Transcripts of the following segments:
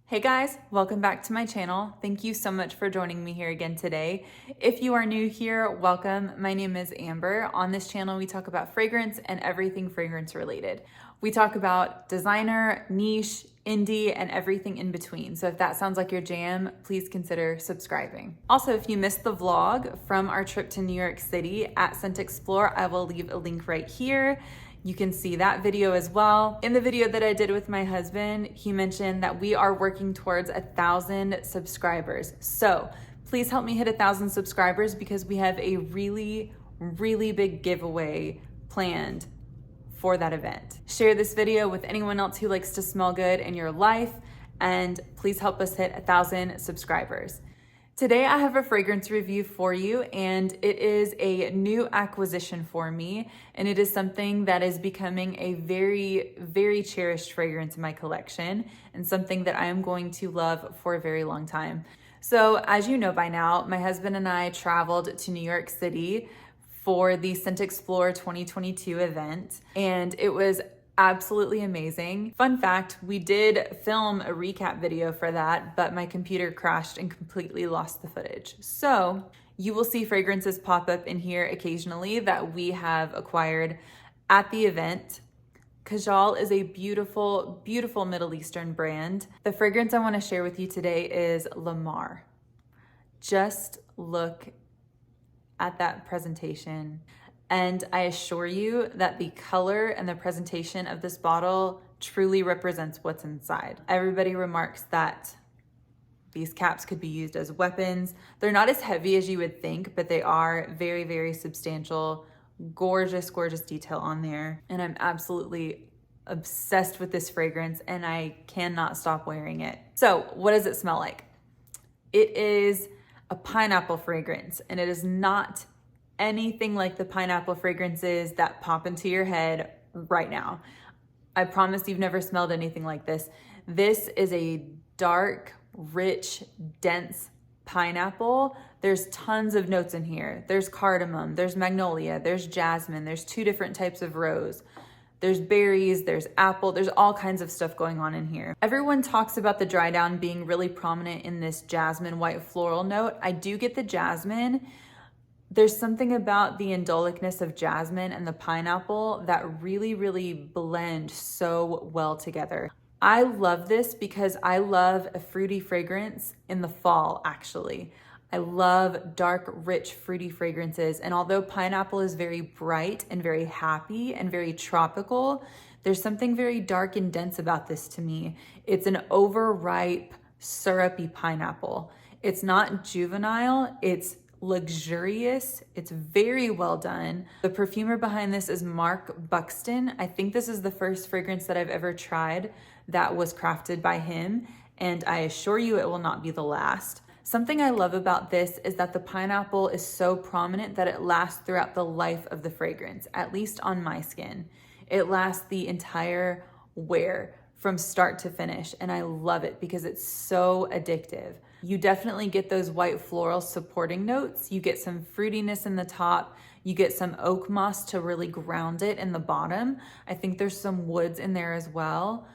Hey guys, welcome back to my channel. Thank you so much for joining me here again today. If you are new here, welcome. My name is Amber. On this channel, we talk about fragrance and everything fragrance related. We talk about designer, niche, indie, and everything in between. So if that sounds like your jam, please consider subscribing. Also, if you missed the vlog from our trip to New York City at Scent Explore, I will leave a link right here. You can see that video as well. In the video that I did with my husband, he mentioned that we are working towards 1,000 subscribers. So please help me hit 1,000 subscribers because we have a really big giveaway planned for that event. Share this video with anyone else who likes to smell good in your life, and please help us hit 1,000 subscribers. Today I have a fragrance review for you, and it is a new acquisition for me, and it is something that is becoming a very cherished fragrance in my collection and something that I am going to love for a very long time. So as you know by now, my husband and I traveled to New York City for the Scent Explore 2022 event, and it was absolutely amazing. Fun fact, we did film a recap video for that, but my computer crashed and completely lost the footage. So you will see fragrances pop up in here occasionally that we have acquired at the event. Kajal is a beautiful Middle Eastern brand. The fragrance I want to share with you today is Lamar. Just look at that presentation. And I assure you that the color and the presentation of this bottle truly represents what's inside. Everybody remarks that these caps could be used as weapons. They're not as heavy as you would think, but they are very substantial, gorgeous detail on there. And I'm absolutely obsessed with this fragrance and I cannot stop wearing it. So what does it smell like? It is a pineapple fragrance, and it is not anything like the pineapple fragrances that pop into your head right now. I promise you've never smelled anything like this. This is a dark, rich, dense pineapple. There's tons of notes in here. There's cardamom, there's magnolia, there's jasmine, there's 2 different types of rose. There's berries, there's apple, there's all kinds of stuff going on in here. Everyone talks about the dry down being really prominent in this jasmine white floral note. I do get the jasmine. There's something about the indolicness of jasmine and the pineapple that really blend so well together. I love this because I love a fruity fragrance in the fall, actually. I love dark, rich, fruity fragrances. And although pineapple is very bright and very happy and very tropical, there's something very dark and dense about this to me. It's an overripe, syrupy pineapple. It's not juvenile, it's luxurious. It's very well done. The perfumer behind this is Mark Buxton. I think this is the first fragrance that I've ever tried that was crafted by him, and I assure you it will not be the last. Something I love about this is that the pineapple is so prominent that it lasts throughout the life of the fragrance, at least on my skin. It lasts the entire wear from start to finish, and I love it because it's so addictive. You definitely get those white floral supporting notes. You get some fruitiness in the top. You get some oak moss to really ground it in the bottom. I think there's some woods in there as well.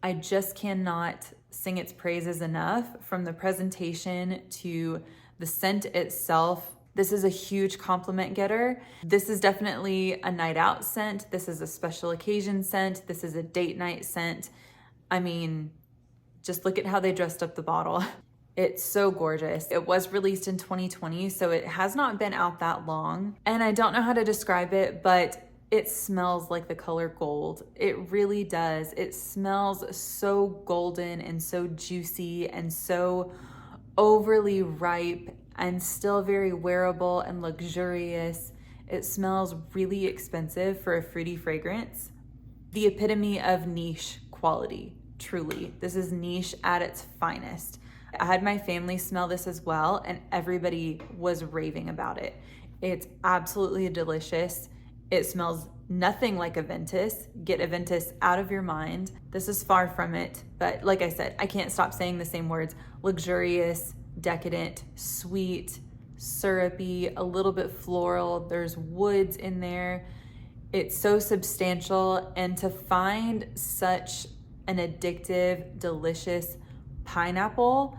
I just cannot sing its praises enough. From the presentation to the scent itself, this is a huge compliment getter. This is definitely a night out scent. This is a special occasion scent. This is a date night scent. I mean, just look at how they dressed up the bottle. It's so gorgeous. It was released in 2020, so it has not been out that long. And I don't know how to describe it, but it smells like the color gold. It really does. It smells so golden and so juicy and so overly ripe and still very wearable and luxurious. It smells really expensive for a fruity fragrance. The epitome of niche quality, truly. This is niche at its finest. I had my family smell this as well, and everybody was raving about it. It's absolutely delicious. It smells nothing like Aventus. Get Aventus out of your mind. This is far from it, but like I said, I can't stop saying the same words. Luxurious, decadent, sweet, syrupy, a little bit floral. There's woods in there. It's so substantial, and to find such an addictive, delicious, pineapple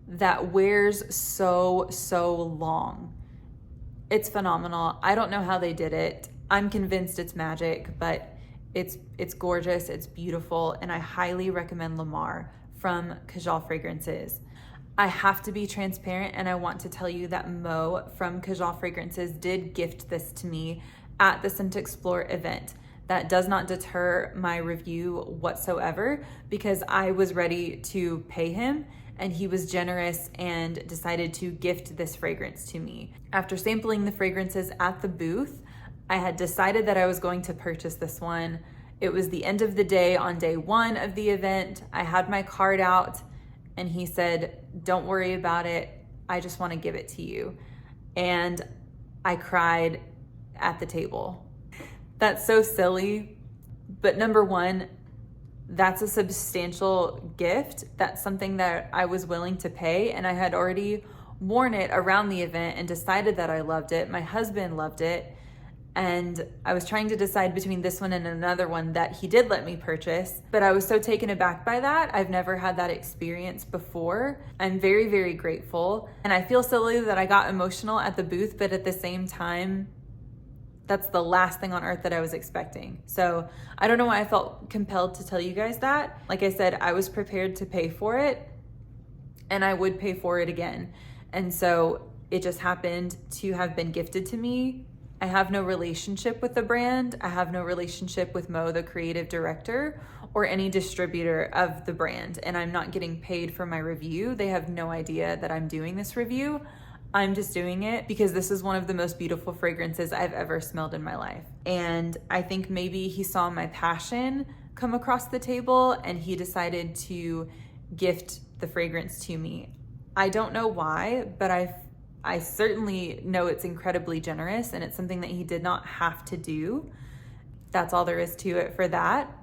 that wears so long. It's phenomenal. I don't know how they did it. I'm convinced it's magic, but it's gorgeous, it's beautiful, and I highly recommend Lamar from Kajal Fragrances. I have to be transparent, and I want to tell you that Mo from Kajal Fragrances did gift this to me at the Scent Explore event. That does not deter my review whatsoever, because I was ready to pay him, and he was generous and decided to gift this fragrance to me. After sampling the fragrances at the booth, I had decided that I was going to purchase this one. It was the end of the day on day one of the event. I had my card out, and he said, "Don't worry about it. I just want to give it to you." And I cried at the table. That's so silly, but number one, that's a substantial gift. That's something that I was willing to pay, and I had already worn it around the event and decided that I loved it. My husband loved it, and I was trying to decide between this one and another one that he did let me purchase, but I was so taken aback by that. I've never had that experience before. I'm very grateful, and I feel silly that I got emotional at the booth, but at the same time, that's the last thing on earth that I was expecting. So I don't know why I felt compelled to tell you guys that. Like I said, I was prepared to pay for it, and I would pay for it again. And so it just happened to have been gifted to me. I have no relationship with the brand. I have no relationship with Mo, the creative director, or any distributor of the brand. And I'm not getting paid for my review. They have no idea that I'm doing this review. I'm just doing it because this is one of the most beautiful fragrances I've ever smelled in my life. And I think maybe he saw my passion come across the table, and he decided to gift the fragrance to me. I don't know why, but I certainly know it's incredibly generous, and it's something that he did not have to do. That's all there is to it for that.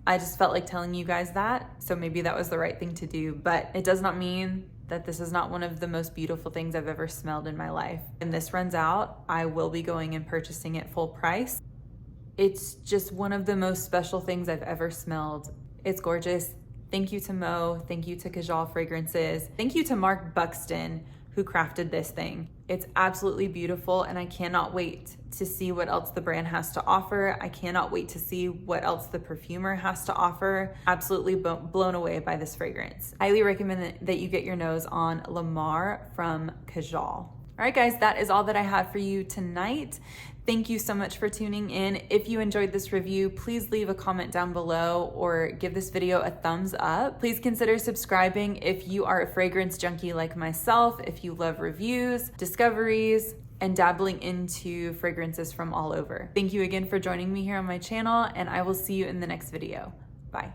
I just felt like telling you guys that, so maybe that was the right thing to do, but it does not mean that this is not one of the most beautiful things I've ever smelled in my life. When this runs out, I will be going and purchasing it full price. It's just one of the most special things I've ever smelled. It's gorgeous. Thank you to Mo. Thank you to Kajal Fragrances. Thank you to Mark Buxton, who crafted this thing. It's absolutely beautiful, and I cannot wait to see what else the brand has to offer. I cannot wait to see what else the perfumer has to offer. Absolutely blown away by this fragrance. Highly recommend that you get your nose on Lamar from Kajal. All right, guys, that is all that I have for you tonight. Thank you so much for tuning in. If you enjoyed this review, please leave a comment down below or give this video a thumbs up. Please consider subscribing if you are a fragrance junkie like myself, if you love reviews, discoveries, and dabbling into fragrances from all over. Thank you again for joining me here on my channel, and I will see you in the next video. Bye.